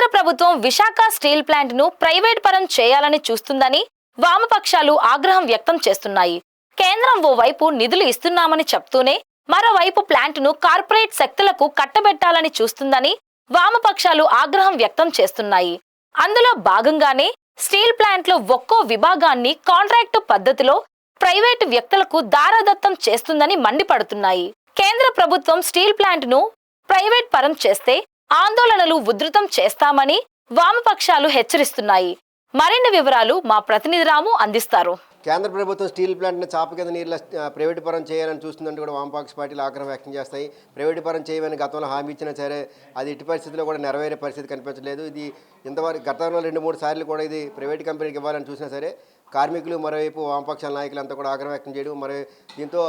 కేంద్ర ప్రభుత్వం Visakha steel plant ను ప్రైవేట్ పరం చేయాలని చూస్తుందని వామపక్షాలు ఆగ్రహం వ్యక్తం చేస్తున్నాయి. కేంద్రం ఓవైపు నిధులు ఇస్తున్నామని చెప్తూనే మరోవైపు ప్లాంట్ ను కార్పొరేట్ శక్తులకు కట్టబెట్టాలని చూస్తుందని వామపక్షాలు ఆగ్రహం వ్యక్తం చేస్తున్నాయి. అందులో భాగంగానే స్టీల్ ప్లాంట్ లో ఒక్కో విభాగాన్ని కాంట్రాక్టు పద్ధతిలో ప్రైవేటు వ్యక్తులకు దారాదత్తం చేస్తుందని మండిపడుతున్నాయి. కేంద్ర ప్రభుత్వం స్టీల్ ప్లాంట్ ను ప్రైవేట్ పరం చేస్తే ఆందోళనలు ఉధృతం చేస్తామని వామపక్షాలు హెచ్చరిస్తున్నాయి. మరిన్ని వివరాలు మా ప్రతినిధి రాము అందిస్తారు. కేంద్ర ప్రభుత్వం స్టీల్ ప్లాంట్ని చాప కింద నీళ్ళ ప్రైవేటు పరం చేయాలని చూస్తుందంటే కూడా వామపక్ష పార్టీలు ఆగ్రహం వ్యక్తం చేస్తాయి. ప్రైవేటు పరం చేయమని గతంలో హామీ ఇచ్చినా సరే అది ఎట్టి పరిస్థితుల్లో కూడా నెరవేరే పరిస్థితి కనిపించలేదు. ఇది ఇంతవరకు గతంలో 2-3 సార్లు కూడా ఇది ప్రైవేట్ కంపెనీకి ఇవ్వాలని చూసినా సరే కార్మికులు మరోవైపు వామపక్షాల నాయకులంతా కూడా ఆగ్రహం వ్యక్తం చేయడం, మరి దీంతో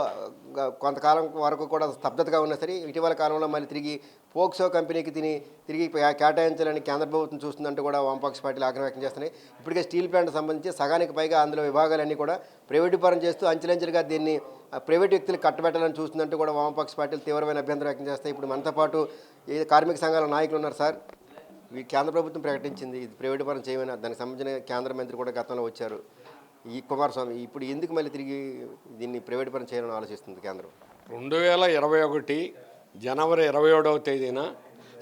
కొంతకాలం వరకు కూడా స్తబ్దతగా ఉన్నా సరే ఇటీవల కాలంలో మళ్ళీ తిరిగి పోక్సో కంపెనీకి తిరిగి కేటాయించాలని కేంద్ర ప్రభుత్వం చూస్తుందంటూ కూడా వామపక్ష పార్టీలు ఆగ్రహం వ్యక్తం చేస్తున్నాయి. ఇప్పటికే స్టీల్ ప్లాంట్ సంబంధించి సగానికి పైగా అందులో విభాగాలన్నీ కూడా ప్రైవేటు పరం చేస్తూ అంచెలంచెలుగా దీన్ని ప్రైవేటు వ్యక్తులకు కట్టబెట్టాలని చూస్తుందంటూ కూడా వామపక్ష పార్టీలు తీవ్రమైన అభ్యంతరం వ్యక్తం చేస్తాయి. ఇప్పుడు మనతో పాటు కార్మిక సంఘాల నాయకులు ఉన్నారు. సార్, ఈ కేంద్ర ప్రభుత్వం ప్రకటించింది ఇది ప్రైవేటు పరం చేయమని, దానికి సంబంధించిన కేంద్ర మంత్రి కూడా గతంలో వచ్చారు ఈ కుమారస్వామి. ఇప్పుడు ఎందుకు మళ్ళీ తిరిగి దీన్ని ప్రైవేటు పరం చేయాలని ఆలోచిస్తుంది కేంద్రం? 2021 జనవరి 27వ తేదీన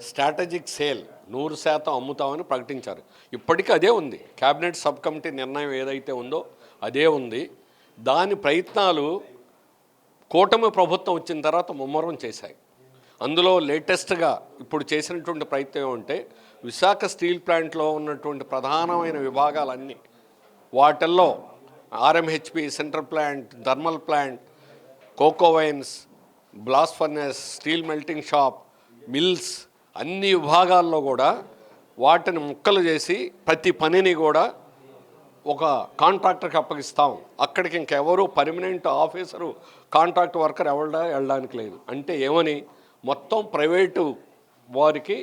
స్ట్రాటజిక్ సేల్ 100% అమ్ముతామని ప్రకటించారు. ఇప్పటికీ అదే ఉంది. క్యాబినెట్ సబ్ కమిటీ నిర్ణయం ఏదైతే ఉందో అదే ఉంది. దాని ప్రయత్నాలు కూటమి ప్రభుత్వం వచ్చిన తర్వాత ముమ్మరం చేశాయి. అందులో లేటెస్ట్గా ఇప్పుడు చేసినటువంటి ప్రయత్నం ఏమంటే విశాఖ స్టీల్ ప్లాంట్లో ఉన్నటువంటి ప్రధానమైన విభాగాలన్నీ వాటిల్లో RMHP, central plant, thermal plant, coke ovens, blast furnace, steel melting shop, mills అన్ని విభాగాల్లో కూడా వాటిని ముక్కలు చేసి ప్రతి పనిని కూడా ఒక కాంట్రాక్టర్కి అప్పగిస్తాం. అక్కడికి ఇంకెవరు పర్మనెంట్ ఆఫీసరు కాంట్రాక్ట్ వర్కర్ వెళ్ళడానికి లేదు. అంటే ఏమని మొత్తం ప్రైవేటు వారికి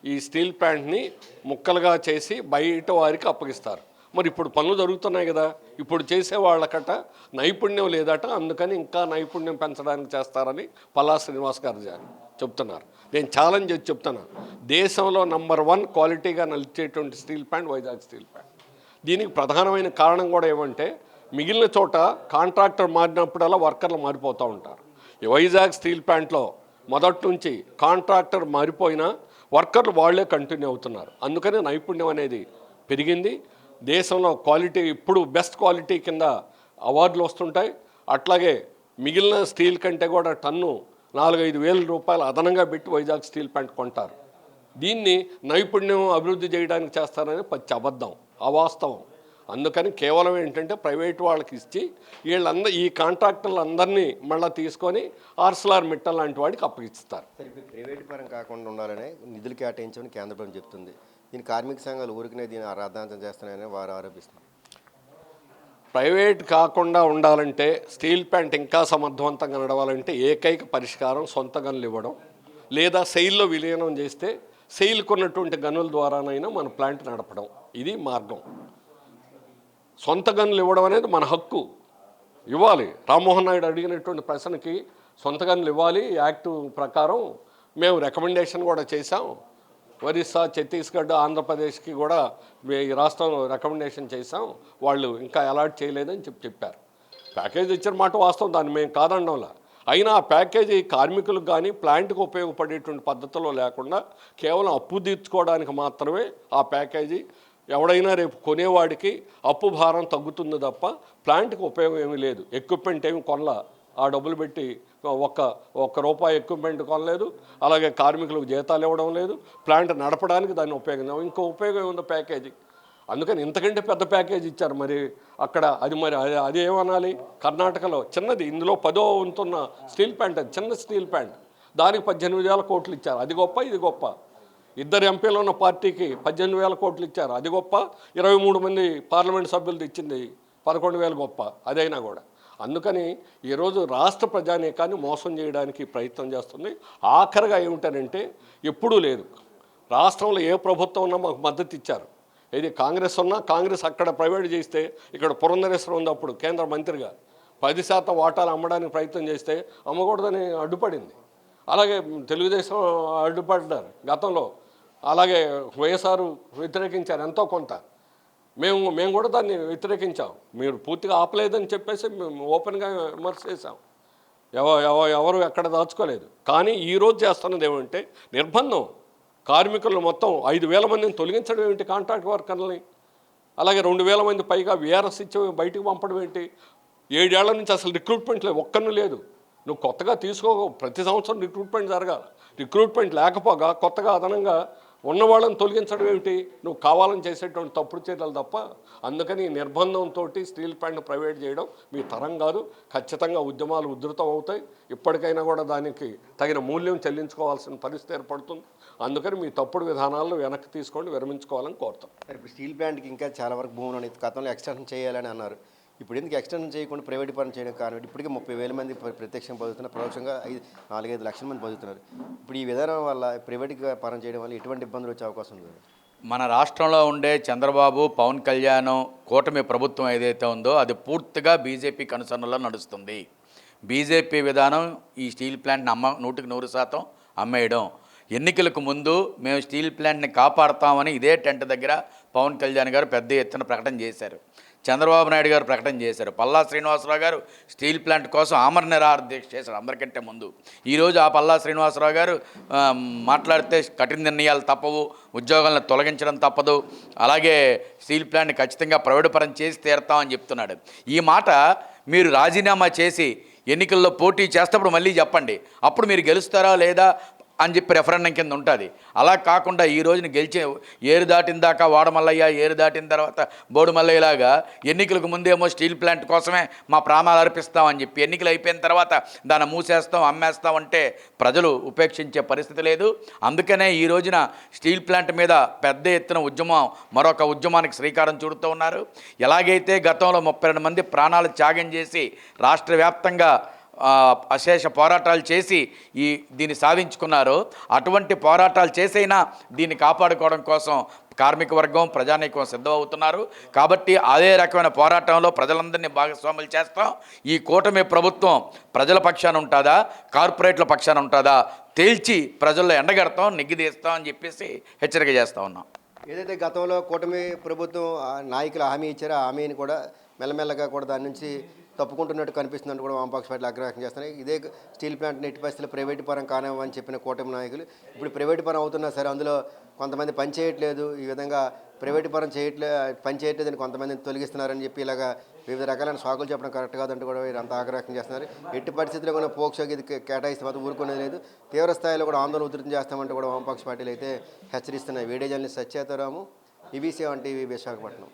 ఈ స్టీల్ ప్లాంట్ని ముక్కలుగా చేసి బయట వారికి అప్పగిస్తారు. మరి ఇప్పుడు పనులు జరుగుతున్నాయి కదా, ఇప్పుడు చేసే వాళ్ళకట నైపుణ్యం లేదట, అందుకని ఇంకా నైపుణ్యం పెంచడానికి చేస్తారని పల్లా శ్రీనివాస్ గారు చెప్తున్నారు. నేను ఛాలెంజ్ చేసి చెప్తున్నాను, దేశంలో నంబర్ 1 క్వాలిటీగా నిలిచేటువంటి steel plant Vizag steel plant. దీనికి ప్రధానమైన కారణం కూడా ఏమంటే మిగిలిన చోట కాంట్రాక్టర్ మారినప్పుడల్లా వర్కర్లు మారిపోతూ ఉంటారు. ఈ వైజాగ్ స్టీల్ ప్లాంట్లో మొదటి నుంచి కాంట్రాక్టర్ మారిపోయినా వర్కర్లు వాళ్లే కంటిన్యూ అవుతున్నారు. అందుకని నైపుణ్యం అనేది పెరిగింది. దేశంలో క్వాలిటీ ఇప్పుడు బెస్ట్ క్వాలిటీ కింద అవార్డులు వస్తుంటాయి. అట్లాగే మిగిలిన స్టీల్ కంటే కూడా టన్ను 4-5 వేల రూపాయలు అదనంగా పెట్టి వైజాగ్ స్టీల్ ప్లాంట్ కొంటారు. దీన్ని నైపుణ్యం అభివృద్ధి చేయడానికి చేస్తారని పచ్చి అబద్ధం, అవాస్తవం. అందుకని కేవలం ఏంటంటే ప్రైవేట్ వాళ్ళకి ఇచ్చి ఈ కాంట్రాక్టర్లందరినీ మళ్ళీ తీసుకొని ఆర్సెలర్ మిట్టల్ లాంటి వాడికి అప్పగిస్తారు. ప్రైవేట్ పరం కాకుండా ఉండాలని నిధులు కేటాయించమని కేంద్ర ప్రభుత్వం చెప్తుంది. దీని కార్మిక సంఘాలు ఊరికనే దీన్ని రాద్ధాంతం చేస్తున్నాయని వారు ఆరోపిస్తున్నారు. ప్రైవేట్ కాకుండా ఉండాలంటే స్టీల్ ప్లాంట్ ఇంకా సమర్థవంతంగా నడవాలంటే ఏకైక పరిష్కారం సొంత గనులు ఇవ్వడం, లేదా సెయిల్లో విలీనం చేస్తే సెయిల్కు ఉన్నటువంటి గనుల ద్వారానైనా మన ప్లాంట్ నడపడం, ఇది మార్గం. సొంత గనులు ఇవ్వడం అనేది మన హక్కు, ఇవ్వాలి. రామ్మోహన్ నాయుడు అడిగినటువంటి ప్రశ్నకి సొంత గనులు ఇవ్వాలి యాక్టు ప్రకారం మేము రికమెండేషన్ కూడా చేశాం. ఒరిస్సా, ఛత్తీస్గఢ్, ఆంధ్రప్రదేశ్కి కూడా ఈ రాష్ట్రంలో రికమెండేషన్ చేశాం. వాళ్ళు ఇంకా అలాట్ చేయలేదని చెప్పారు. ప్యాకేజ్ ఇచ్చిన మాట వాస్తవం, దాన్ని మేము కాదనడంలా. అయినా ఆ ప్యాకేజీ కార్మికులకు కానీ ప్లాంట్కి ఉపయోగపడేటువంటి పద్ధతిలో లేకుండా కేవలం అప్పు తీర్చుకోవడానికి మాత్రమే ఆ ప్యాకేజీ. ఎవడైనా రేపు కొనేవాడికి అప్పు భారం తగ్గుతుంది తప్ప ప్లాంట్కి ఉపయోగం ఏమీ లేదు. ఎక్విప్మెంట్ ఏమి కొనలా, ఆ డబ్బులు పెట్టి ఒక్క రూపాయి ఎక్విప్మెంట్ కొనలేదు. అలాగే కార్మికులకు జీతాలు ఇవ్వడం లేదు. ప్లాంట్ నడపడానికి దాన్ని ఉపయోగం, ఇంకో ఉపయోగం ఏముందో ప్యాకేజీ. అందుకని ఇంతకంటే పెద్ద ప్యాకేజ్ ఇచ్చారు. మరి అక్కడ అది ఏమనాలి? కర్ణాటకలో చిన్నది, ఇందులో 10వ వంతున్న స్టీల్ ప్లాంట్, అది చిన్న స్టీల్ ప్లాంట్, దానికి 18,000 కోట్లు ఇచ్చారు. అది గొప్ప, ఇది గొప్ప. 2 ఎంపీలు ఉన్న పార్టీకి 18,000 కోట్లు ఇచ్చారు, అది గొప్ప. 23 మంది పార్లమెంట్ సభ్యులది ఇచ్చింది 11,000 గొప్ప, అదైనా కూడా. అందుకని ఈరోజు రాష్ట్ర ప్రజానీకాన్ని మోసం చేయడానికి ప్రయత్నం చేస్తుంది. ఆఖరిగా ఏమిటనంటే ఎప్పుడూ లేదు, రాష్ట్రంలో ఏ ప్రభుత్వం ఉన్నా మాకు మద్దతు ఇచ్చారు. ఇది కాంగ్రెస్ ఉన్నా, కాంగ్రెస్ అక్కడ ప్రైవేట్ చేస్తే ఇక్కడ పురంధరేశ్వరం ఉంది అప్పుడు కేంద్ర మంత్రిగా 10% వాటాలు అమ్మడానికి ప్రయత్నం చేస్తే అమ్మకూడదని అడ్డుపడింది. అలాగే తెలుగుదేశం అడ్డుపడ్డారు గతంలో. అలాగే వైఎస్ఆర్ వ్యతిరేకించారు ఎంతో కొంత. మేము కూడా దాన్ని వ్యతిరేకించాం. మీరు పూర్తిగా ఆపలేదని చెప్పేసి మేము ఓపెన్గా విమర్శ చేసాం. ఎవరు ఎక్కడ దాచుకోలేదు. కానీ ఈరోజు చేస్తున్నది ఏమంటే నిర్బంధం. కార్మికులు మొత్తం 5,000 మందిని తొలగించడం ఏమిటి, కాంట్రాక్ట్ వర్కర్లని. అలాగే 2,000 మంది పైగా వీఆర్ఎస్ ఇచ్చి బయటికి పంపడం ఏంటి. 7 ఏళ్ల నుంచి అసలు రిక్రూట్మెంట్ లేదు, ఒక్కను లేదు. నువ్వు కొత్తగా ప్రతి సంవత్సరం రిక్రూట్మెంట్ జరగాలి. రిక్రూట్మెంట్ లేకపోగా కొత్తగా అదనంగా ఉన్న వాళ్ళని తొలగించడం ఏమిటి. నువ్వు కావాలని చేసేటువంటి తప్పుడు చర్యలు తప్ప. అందుకని నిర్బంధంతో స్టీల్ ప్లాంట్ ప్రైవేట్ చేయడం మీ తరం కాదు. ఖచ్చితంగా ఉద్యమాలు ఉధృతం అవుతాయి. ఇప్పటికైనా కూడా దానికి తగిన మూల్యం చెల్లించుకోవాల్సిన పరిస్థితి ఏర్పడుతుంది. అందుకని మీ తప్పుడు విధానాలను వెనక్కి తీసుకొని విరమించుకోవాలని కోరుతాం. ఇప్పుడు స్టీల్ ప్లాంట్కి ఇంకా చాలా వరకు భూములు గతంలో ఎక్స్టెన్షన్ చేయాలని అన్నారు. ఇప్పుడు ఎందుకు ఎక్స్టెన్షన్ చేయకుండా ప్రైవేట్ పరం చేయడం కారణం ఇప్పటికే 30,000 మంది ప్రత్యక్షంగా బతుకుతున్నారు, పరోక్షంగా 4-5 లక్షల మంది బతుకుతున్నారు. ఇప్పుడు ఈ విధానం వల్ల ప్రైవేట్గా పరం చేయడం వల్ల ఎటువంటి ఇబ్బందులు వచ్చే అవకాశం ఉంది? మన రాష్ట్రంలో ఉండే చంద్రబాబు, పవన్ కళ్యాణ్ కూటమి ప్రభుత్వం ఏదైతే ఉందో అది పూర్తిగా బీజేపీ కనుసన్నలో నడుస్తుంది. బీజేపీ విధానం ఈ స్టీల్ ప్లాంట్ని 100% అమ్మేయడం. ఎన్నికలకు ముందు మేము స్టీల్ ప్లాంట్ని కాపాడుతామని ఇదే టెంట్ దగ్గర పవన్ కళ్యాణ్ గారు పెద్ద ఎత్తున ప్రకటన చేశారు. చంద్రబాబు నాయుడు గారు ప్రకటన చేశారు. పల్లా శ్రీనివాసరావు గారు స్టీల్ ప్లాంట్ కోసం ఆమరణ నిరాహార దీక్ష చేశారు అందరికంటే ముందు. ఈరోజు ఆ పల్లా శ్రీనివాసరావు గారు మాట్లాడితే కఠిన నిర్ణయాలు తప్పవు, ఉద్యోగాలను తొలగించడం తప్పదు, అలాగే స్టీల్ ప్లాంట్ ఖచ్చితంగా ప్రైవేట్ పరం చేసి తీరుతామని చెప్తున్నాడు. ఈ మాట మీరు రాజీనామా చేసి ఎన్నికల్లో పోటీ చేసేటప్పుడు మళ్ళీ చెప్పండి. అప్పుడు మీరు గెలుస్తారా లేదా అని చెప్పి రెఫరెండం కింద ఉంటుంది. అలా కాకుండా ఈ రోజున గెలిచే ఏరు దాటిన దాకా వాడమల్లయ్య, ఏరు దాటిన తర్వాత బోడు మల్లయ్యలాగా ఎన్నికలకు ముందేమో స్టీల్ ప్లాంట్ కోసమే మా ప్రాణాలు అర్పిస్తామని చెప్పి ఎన్నికలు అయిపోయిన తర్వాత దాన్ని మూసేస్తాం, అమ్మేస్తాం అంటే ప్రజలు ఉపేక్షించే పరిస్థితి లేదు. అందుకనే ఈ రోజున స్టీల్ ప్లాంట్ మీద పెద్ద ఎత్తున మరొక ఉద్యమానికి శ్రీకారం చుడుతూ ఉన్నారు. ఎలాగైతే గతంలో 32 మంది ప్రాణాలు త్యాగం చేసి రాష్ట్ర వ్యాప్తంగా అశేష పోరాటాలు చేసి దీన్ని సాధించుకున్నారు. అటువంటి పోరాటాలు చేసైనా దీన్ని కాపాడుకోవడం కోసం కార్మిక వర్గం, ప్రజానీకం సిద్ధమవుతున్నారు. కాబట్టి అదే రకమైన పోరాటంలో ప్రజలందరినీ భాగస్వాములు చేస్తాం. ఈ కూటమి ప్రభుత్వం ప్రజల పక్షాన ఉంటుందా, కార్పొరేట్ల పక్షాన ఉంటుందా తేల్చి ప్రజల్లో ఎండగడతాం, నిగ్గిదీస్తాం అని చెప్పేసి హెచ్చరిక చేస్తూ ఉన్నాం. ఏదైతే గతంలో కూటమి ప్రభుత్వం నాయకులు హామీ ఇచ్చారో ఆ హామీని కూడా మెల్లమెల్లగా కూడా దాని నుంచి తప్పుకుంటున్నట్టు కనిపిస్తుందని కూడా వామపక్ష పార్టీలు ఆగ్రహం చేస్తున్నాయి. ఇదే స్టీల్ ప్లాంట్ని ఎట్టి పరిస్థితుల్లో ప్రైవేటు పరం కానివ్వని చెప్పిన కూటమి నాయకులు ఇప్పుడు ప్రైవేటు పరం అవుతున్నా సరే అందులో కొంతమంది పని చేయట్లేదు, ఈ విధంగా ప్రైవేటు పరం పని చేయట్లేదని కొంతమందిని తొలగిస్తున్నారని చెప్పి ఇలాగా వివిధ రకాలైన సాకులు చెప్పడం కరెక్ట్ కాదంటూ కూడా వీరంతా ఆగ్రహం చేస్తున్నారు. ఎట్టి పరిస్థితుల్లో కూడా పోక్సోకి ఇది కేటాయిస్తే మాత్రం ఊరుకునేది లేదు, తీవ్ర స్థాయిలో కూడా ఆందోళన ఉధృతం చేస్తామంటూ కూడా వామపక్ష పార్టీలు అయితే హెచ్చరిస్తున్నాయి. వీడియో జర్నలిస్ట్ సత్యేతరాము, ఈబీసీ టీవీ విశాఖపట్నం.